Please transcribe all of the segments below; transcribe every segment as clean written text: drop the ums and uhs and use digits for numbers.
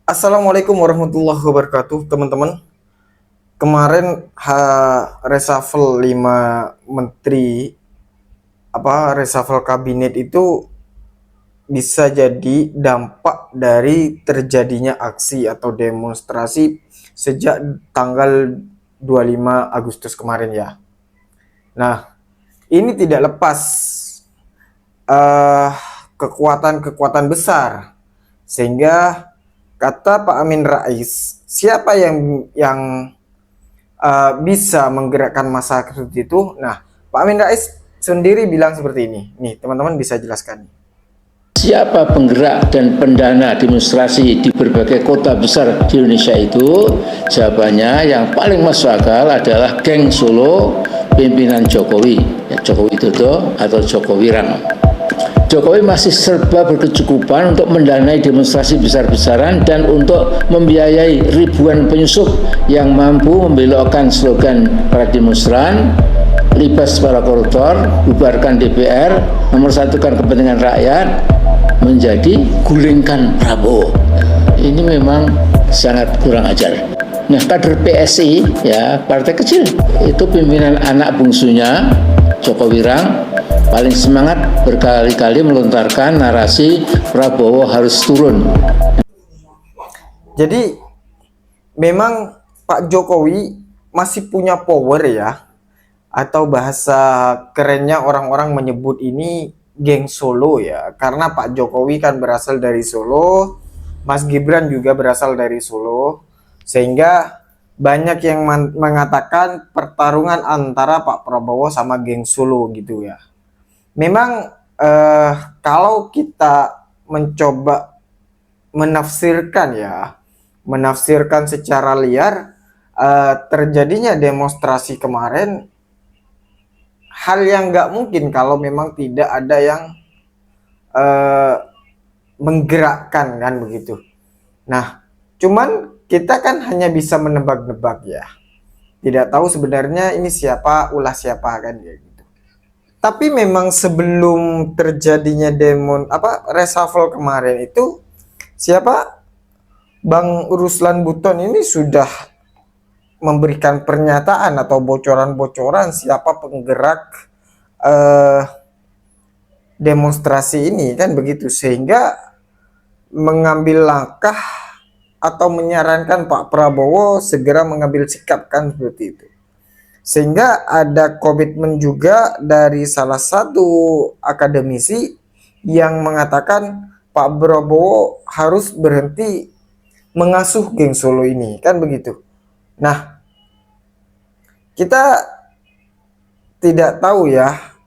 Assalamualaikum warahmatullahi wabarakatuh, teman-teman. Kemarin reshuffle 5 menteri reshuffle kabinet itu bisa jadi dampak dari terjadinya aksi atau demonstrasi sejak tanggal 25 Agustus kemarin ya. Nah, ini tidak lepas kekuatan-kekuatan besar, sehingga kata Pak Amin Rais, siapa yang bisa menggerakkan massa seperti itu? Nah, Pak Amin Rais sendiri bilang seperti ini. Nih, teman-teman bisa jelaskan. Siapa penggerak dan pendana demonstrasi di berbagai kota besar di Indonesia itu? Jawabannya yang paling masuk akal adalah geng Solo pimpinan Jokowi, Joko Widodo atau Joko Wirang. Jokowi masih serba berkecukupan untuk mendanai demonstrasi besar-besaran dan untuk membiayai ribuan penyusup yang mampu membelokkan slogan para demonstran, libas para koruptor, bubarkan DPR, nomor satukan kepentingan rakyat, menjadi gulingkan Prabowo. Ini memang sangat kurang ajar. Nah, kader PSI, ya partai kecil, itu pimpinan anak bungsunya Joko Wirang paling semangat berkali-kali melontarkan narasi Prabowo harus turun. Jadi memang Pak Jokowi masih punya power ya, atau bahasa kerennya orang-orang menyebut ini geng Solo ya, karena Pak Jokowi kan berasal dari Solo, Mas Gibran juga berasal dari Solo, sehingga banyak yang mengatakan pertarungan antara Pak Prabowo sama geng Solo gitu ya. Memang kalau kita mencoba menafsirkan secara liar terjadinya demonstrasi kemarin, hal yang nggak mungkin kalau memang tidak ada yang menggerakkan kan begitu. Nah, cuman kita kan hanya bisa menebak-nebak ya. Tidak tahu sebenarnya ini siapa, ulah siapa kan ya gitu. Tapi memang sebelum terjadinya reshuffle kemarin itu, siapa, Bang Ruslan Buton ini sudah memberikan pernyataan atau bocoran-bocoran siapa penggerak demonstrasi ini kan begitu, sehingga mengambil langkah atau menyarankan Pak Prabowo segera mengambil sikap kan seperti itu. Sehingga ada komitmen juga dari salah satu akademisi yang mengatakan Pak Prabowo harus berhenti mengasuh geng Solo ini kan begitu. Nah, kita tidak tahu ya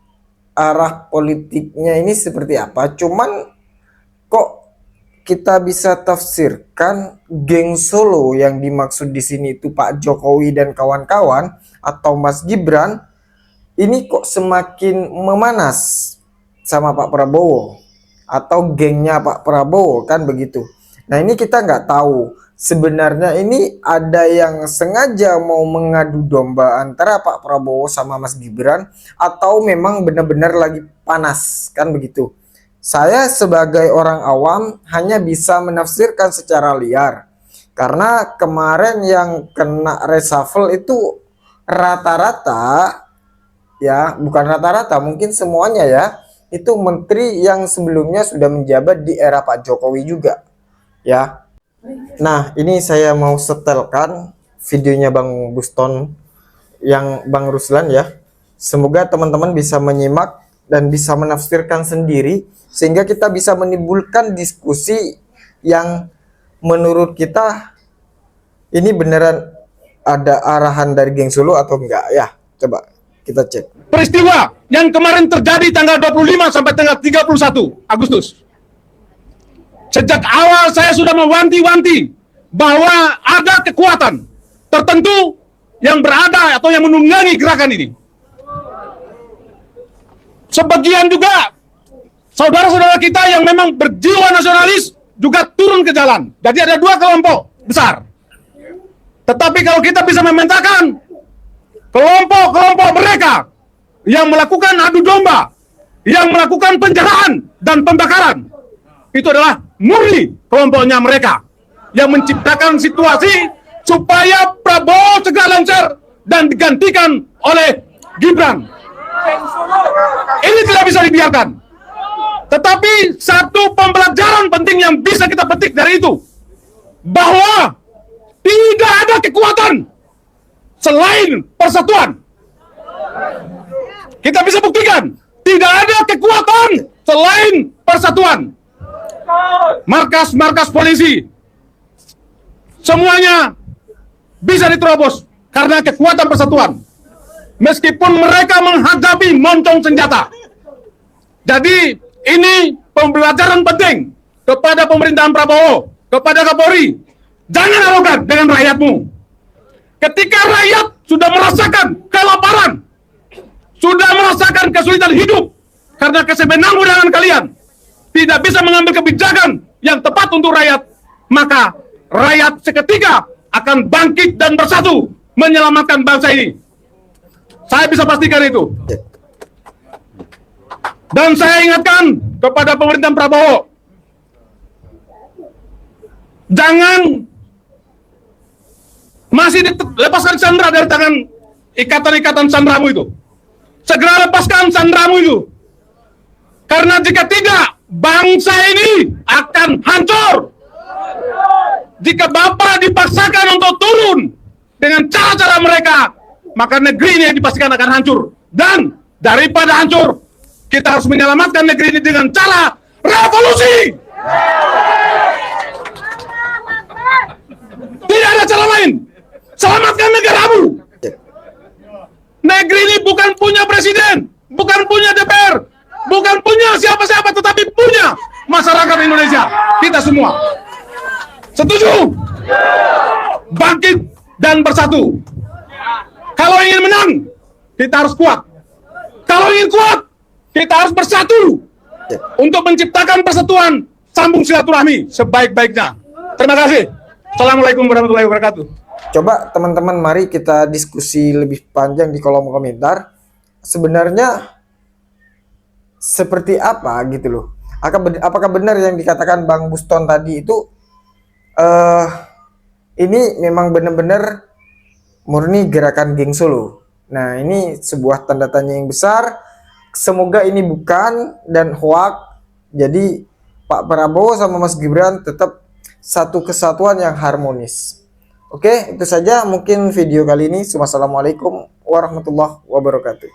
arah politiknya ini seperti apa, cuman kok kita bisa tafsirkan geng Solo yang dimaksud di sini itu Pak Jokowi dan kawan-kawan atau Mas Gibran ini kok semakin memanas sama Pak Prabowo atau gengnya Pak Prabowo kan begitu. Nah, ini kita nggak tahu sebenarnya ini ada yang sengaja mau mengadu domba antara Pak Prabowo sama Mas Gibran atau memang benar-benar lagi panas kan begitu. Saya sebagai orang awam hanya bisa menafsirkan secara liar, karena kemarin yang kena reshuffle itu rata-rata ya, bukan rata-rata, mungkin semuanya ya, itu menteri yang sebelumnya sudah menjabat di era Pak Jokowi juga ya. Nah, ini saya mau setelkan videonya Bang Buston yang Bang Ruslan ya. Semoga teman-teman bisa menyimak dan bisa menafsirkan sendiri, sehingga kita bisa menimbulkan diskusi yang menurut kita ini beneran ada arahan dari geng Solo atau enggak ya. Coba kita cek. Peristiwa yang kemarin terjadi tanggal 25 sampai tanggal 31 Agustus. Sejak awal saya sudah mewanti-wanti bahwa ada kekuatan tertentu yang berada atau yang menunggangi gerakan ini. Sebagian juga saudara-saudara kita yang memang berjiwa nasionalis juga turun ke jalan. Jadi ada dua kelompok besar. Tetapi kalau kita bisa memetakan kelompok-kelompok mereka yang melakukan adu domba, yang melakukan penjarahan dan pembakaran, itu adalah murni kelompoknya mereka yang menciptakan situasi supaya Prabowo segera lancar dan digantikan oleh Gibran. Ini tidak bisa dibiarkan. Tetapi satu pembelajaran penting yang bisa kita petik dari itu, bahwa tidak ada kekuatan selain persatuan. Kita bisa buktikan, tidak ada kekuatan selain persatuan. Markas-markas polisi semuanya bisa diterobos karena kekuatan persatuan, meskipun mereka menghadapi moncong senjata. Jadi ini pembelajaran penting kepada pemerintahan Prabowo, kepada Kapolri. Jangan arogan dengan rakyatmu. Ketika rakyat sudah merasakan kelaparan, sudah merasakan kesulitan hidup karena kesewenang-wenangan kalian, tidak bisa mengambil kebijakan yang tepat untuk rakyat, maka rakyat seketika akan bangkit dan bersatu menyelamatkan bangsa ini. Saya bisa pastikan itu. Dan saya ingatkan kepada pemerintahan Prabowo, jangan masih lepaskan sandera dari tangan ikatan-ikatan sandramu itu. Segera lepaskan sandramu itu. Karena jika tidak, bangsa ini akan hancur. Jika Bapak dipaksakan untuk turun dengan cara-cara mereka, maka negeri ini dipastikan akan hancur. Dan daripada hancur, kita harus menyelamatkan negeri ini dengan cara revolusi. Tidak ada cara lain. Selamatkan negaramu. Negeri ini bukan punya presiden, bukan punya DPR, bukan punya siapa-siapa, tetapi punya masyarakat Indonesia. Kita semua. Setuju? Bangkit dan bersatu. Kalau ingin menang, kita harus kuat. Kalau ingin kuat, kita harus bersatu untuk menciptakan persatuan, sambung silaturahmi sebaik-baiknya. Terima kasih. Assalamualaikum warahmatullahi wabarakatuh. Coba teman-teman, mari kita diskusi lebih panjang di kolom komentar. Sebenarnya seperti apa gitu loh? Apakah benar yang dikatakan Bang Buston tadi itu ini memang benar-benar murni gerakan geng Solo? Nah, ini sebuah tanda tanya yang besar. Semoga ini bukan dan hoak. Jadi Pak Prabowo sama Mas Gibran tetap satu kesatuan yang harmonis. Oke, itu saja mungkin video kali ini. Wassalamualaikum warahmatullahi wabarakatuh.